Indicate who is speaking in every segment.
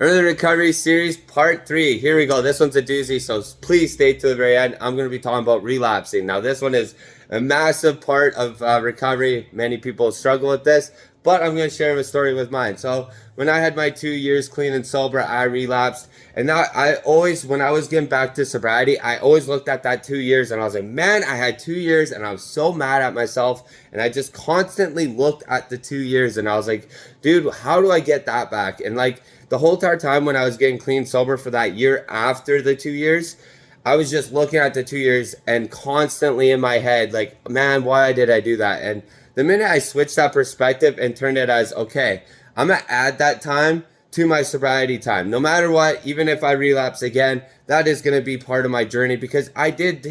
Speaker 1: Early recovery series part 3. Here we go. This one's a doozy, so please stay to the very end. I'm going to be talking about relapsing. Now, this one is a massive part of recovery. Many people struggle with this, but I'm going to share a story with mine. So, when I had my 2 years clean and sober, I relapsed. And now when I was getting back to sobriety, I always looked at that 2 years and I was like, man, I had 2 years and I was so mad at myself. And I just constantly looked at the 2 years and I was like, dude, how do I get that back? And like, the whole entire time when I was getting clean sober for that year after the 2 years, I was just looking at the 2 years and constantly in my head, like, man, why did I do that? And the minute I switched that perspective and turned it as, okay, I'm gonna add that time to my sobriety time. No matter what, even if I relapse again, that is gonna be part of my journey because I did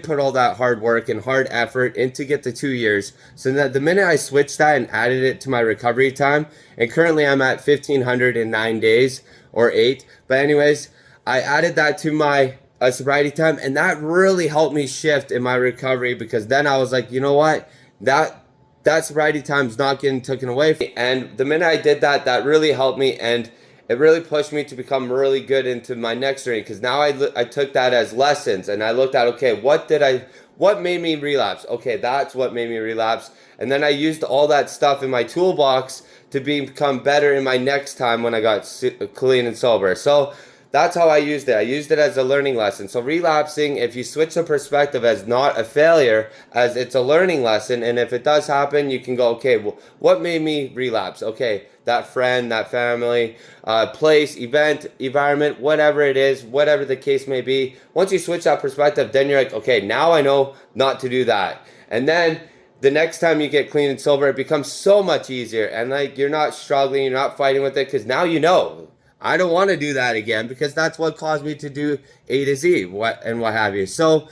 Speaker 1: put all that hard work and hard effort in to get the 2 years. So that the minute I switched that and added it to my recovery time, and currently I'm at 1,509 days or 8. But anyways, I added that to my sobriety time, and that really helped me shift in my recovery because then I was like, you know what, that sobriety time is not getting taken away from me. And the minute I did that, that really helped me, and it really pushed me to become really good into my next journey because now I took that as lessons and I looked at, okay, what made me relapse? Okay, that's what made me relapse. And then I used all that stuff in my toolbox to become better in my next time when I got clean and sober. So that's how I used it. I used it as a learning lesson. So relapsing, if you switch the perspective as not a failure, as it's a learning lesson, and if it does happen, you can go, okay, well, what made me relapse? Okay, that friend, that family, place, event, environment, whatever it is, whatever the case may be. Once you switch that perspective, then you're like, okay, now I know not to do that. And then the next time you get clean and sober, it becomes so much easier. And like, you're not struggling, you're not fighting with it because now you know. I don't want to do that again because that's what caused me to do A to Z, what have you. So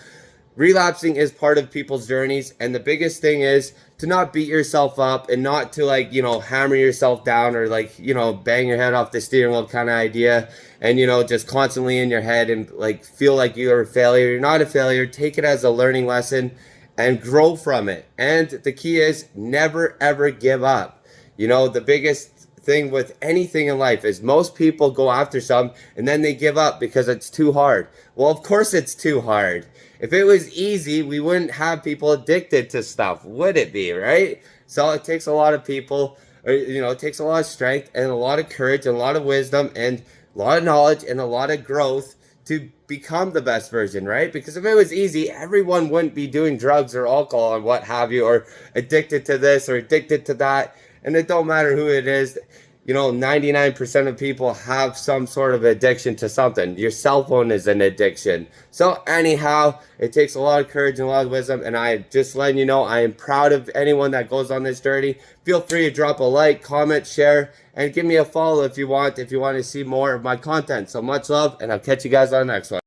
Speaker 1: relapsing is part of people's journeys, and the biggest thing is to not beat yourself up and not to, like, hammer yourself down or, like, bang your head off the steering wheel kind of idea, and just constantly in your head and like feel like you're a failure. You're not a failure. Take it as a learning lesson and grow from it. And the key is never ever give up. The biggest thing with anything in life is most people go after something and then they give up because it's too hard. Well, of course it's too hard. If it was easy, we wouldn't have people addicted to stuff, would it be, right? So it takes a lot of people, or it takes a lot of strength and a lot of courage and a lot of wisdom and a lot of knowledge and a lot of growth to become the best version, right? Because if it was easy, everyone wouldn't be doing drugs or alcohol and what have you, or addicted to this or addicted to that. And it don't matter who it is. 99% of people have some sort of addiction to something. Your cell phone is an addiction. So anyhow, it takes a lot of courage and a lot of wisdom. And I just letting you know, I am proud of anyone that goes on this journey. Feel free to drop a like, comment, share, and give me a follow if you want to see more of my content. So much love, and I'll catch you guys on the next one.